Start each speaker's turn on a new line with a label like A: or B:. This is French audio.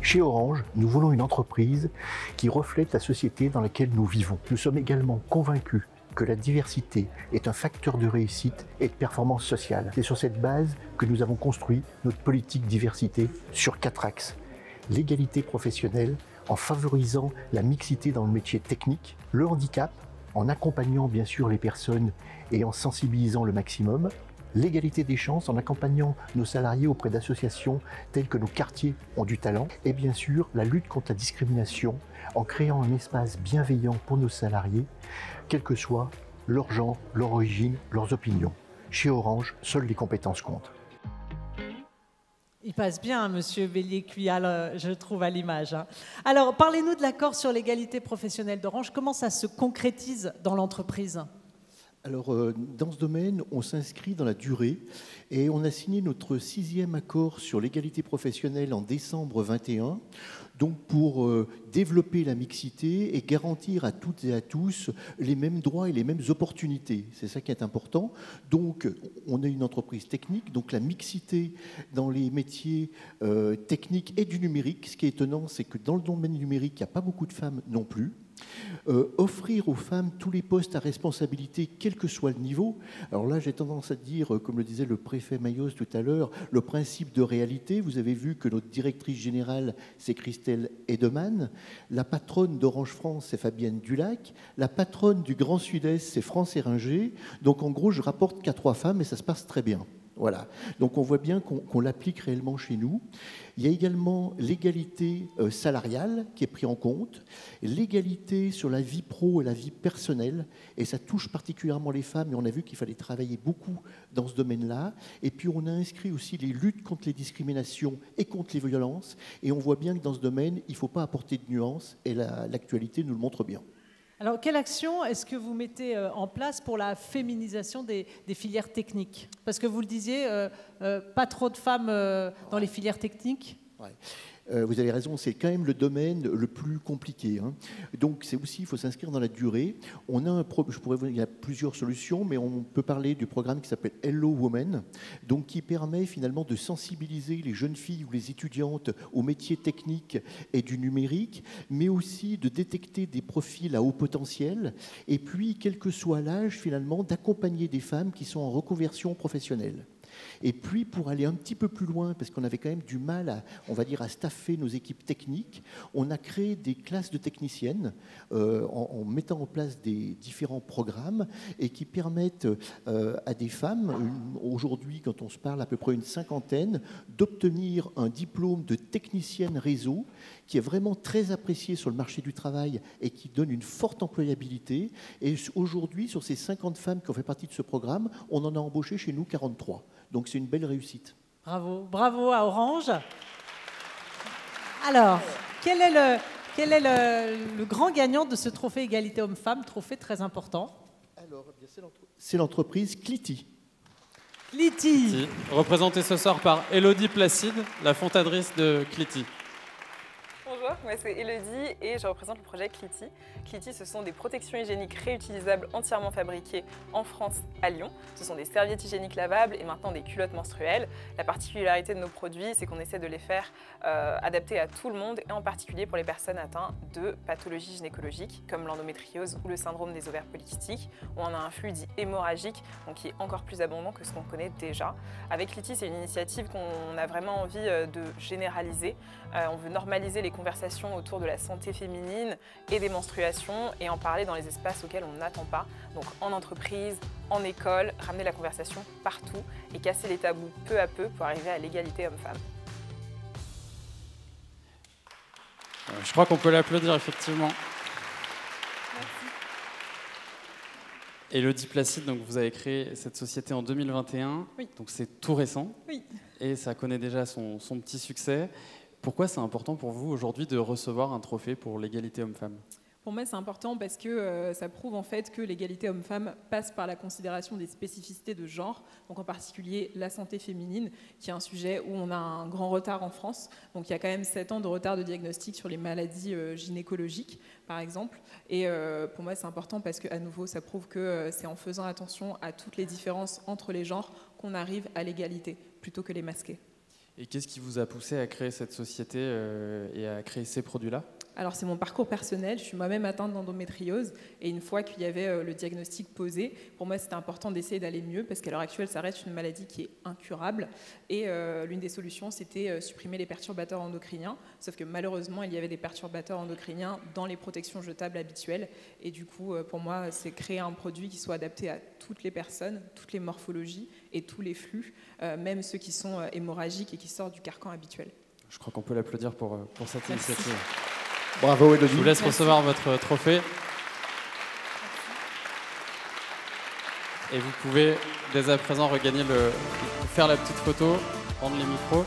A: Chez Orange, nous voulons une entreprise qui reflète la société dans laquelle nous vivons. Nous sommes également convaincus que la diversité est un facteur de réussite et de performance sociale. C'est sur cette base que nous avons construit notre politique diversité sur 4 axes. L'égalité professionnelle en favorisant la mixité dans le métier technique, le handicap en accompagnant bien sûr les personnes et en sensibilisant le maximum, l'égalité des chances en accompagnant nos salariés auprès d'associations telles que nos quartiers ont du talent et bien sûr la lutte contre la discrimination en créant un espace bienveillant pour nos salariés, quel que soit leur genre, leur origine, leurs opinions. Chez Orange, seules les compétences comptent.
B: Il passe bien, hein, Monsieur Bélier-Cuyal, je trouve, à l'image. Hein. Alors, parlez-nous de l'accord sur l'égalité professionnelle d'Orange. Comment ça se concrétise dans l'entreprise ?
A: Alors, dans ce domaine, on s'inscrit dans la durée et on a signé notre 6e accord sur l'égalité professionnelle en décembre 2021, donc pour développer la mixité et garantir à toutes et à tous les mêmes droits et les mêmes opportunités. C'est ça qui est important. Donc, on est une entreprise technique, donc la mixité dans les métiers techniques et du numérique. Ce qui est étonnant, c'est que dans le domaine numérique, il n'y a pas beaucoup de femmes non plus. Offrir aux femmes tous les postes à responsabilité, quel que soit le niveau. Alors là, j'ai tendance à dire, comme le disait le préfet Mayos tout à l'heure, le principe de réalité. Vous avez vu que notre directrice générale, c'est Christelle Edeman. La patronne d'Orange France, c'est Fabienne Dulac. La patronne du Grand Sud-Est, c'est France Éringer. Donc en gros, je rapporte qu'à 3 femmes et ça se passe très bien. Voilà. Donc on voit bien qu'on l'applique réellement chez nous. Il y a également l'égalité salariale qui est prise en compte, l'égalité sur la vie pro et la vie personnelle, et ça touche particulièrement les femmes, et on a vu qu'il fallait travailler beaucoup dans ce domaine-là. Et puis on a inscrit aussi les luttes contre les discriminations et contre les violences, et on voit bien que dans ce domaine, il ne faut pas apporter de nuances, et l'actualité nous le montre bien.
B: Alors, quelle action est-ce que vous mettez en place pour la féminisation des filières techniques? Parce que vous le disiez, pas trop de femmes dans les filières techniques.
A: Ouais. Vous avez raison, c'est quand même le domaine le plus compliqué. Hein. Donc, c'est aussi, il faut s'inscrire dans la durée. On a il y a plusieurs solutions, mais on peut parler du programme qui s'appelle Hello Women, donc qui permet finalement de sensibiliser les jeunes filles ou les étudiantes aux métiers techniques et du numérique, mais aussi de détecter des profils à haut potentiel, et puis, quel que soit l'âge, finalement, d'accompagner des femmes qui sont en reconversion professionnelle. Et puis, pour aller un petit peu plus loin, parce qu'on avait quand même du mal à, on va dire, à staffer nos équipes techniques, on a créé des classes de techniciennes en mettant en place des différents programmes et qui permettent à des femmes, aujourd'hui, quand on se parle à peu près une 50aine, d'obtenir un diplôme de technicienne réseau qui est vraiment très apprécié sur le marché du travail et qui donne une forte employabilité. Et aujourd'hui, sur ces 50 femmes qui ont fait partie de ce programme, on en a embauché chez nous 43. Donc c'est une belle réussite.
B: Bravo, bravo à Orange. Alors, quel est le grand gagnant de ce trophée égalité homme-femme, trophée très important?
A: Alors, c'est l'entreprise Cliti.
B: Cliti.
C: Représentée ce soir par Élodie Placide, la fondatrice de Cliti.
D: Bonjour, moi c'est Élodie et je représente le projet Cliti. Cliti, ce sont des protections hygiéniques réutilisables entièrement fabriquées en France, à Lyon. Ce sont des serviettes hygiéniques lavables et maintenant des culottes menstruelles. La particularité de nos produits, c'est qu'on essaie de les faire adapter à tout le monde et en particulier pour les personnes atteintes de pathologies gynécologiques comme l'endométriose ou le syndrome des ovaires polykystiques où on a un flux dit hémorragique donc qui est encore plus abondant que ce qu'on connaît déjà. Avec Cliti, c'est une initiative qu'on a vraiment envie de généraliser. On veut normaliser les conversations autour de la santé féminine et des menstruations et en parler dans les espaces auxquels on n'attend pas, donc en entreprise, en école, ramener la conversation partout et casser les tabous peu à peu pour arriver à l'égalité homme-femme.
C: Je crois qu'on peut l'applaudir effectivement.
D: Merci.
C: Élodie Placide, donc vous avez créé cette société en 2021,
B: oui.
C: Donc c'est tout récent
B: oui.
C: Et ça connaît déjà son petit succès. Pourquoi c'est important pour vous aujourd'hui de recevoir un trophée pour l'égalité homme-femme ?
E: Pour moi, c'est important parce que ça prouve en fait que l'égalité homme-femme passe par la considération des spécificités de genre, donc en particulier la santé féminine, qui est un sujet où on a un grand retard en France. Donc il y a quand même 7 ans de retard de diagnostic sur les maladies gynécologiques, par exemple. Et pour moi, c'est important parce qu'à nouveau, ça prouve que c'est en faisant attention à toutes les différences entre les genres qu'on arrive à l'égalité, plutôt que les masquer.
C: Et qu'est-ce qui vous a poussé à créer cette société et à créer ces produits-là?
E: Alors c'est mon parcours personnel, je suis moi-même atteinte d'endométriose et une fois qu'il y avait le diagnostic posé, pour moi c'était important d'essayer d'aller mieux parce qu'à l'heure actuelle ça reste une maladie qui est incurable et l'une des solutions c'était supprimer les perturbateurs endocriniens, sauf que malheureusement il y avait des perturbateurs endocriniens dans les protections jetables habituelles et du coup pour moi c'est créer un produit qui soit adapté à toutes les personnes, toutes les morphologies et tous les flux, même ceux qui sont hémorragiques et qui sortent du carcan habituel.
C: Je crois qu'on peut l'applaudir pour cette initiative.
A: Bravo Élodie.
C: Je vous laisse recevoir votre trophée. Et vous pouvez dès à présent regagner faire la petite photo, prendre les micros.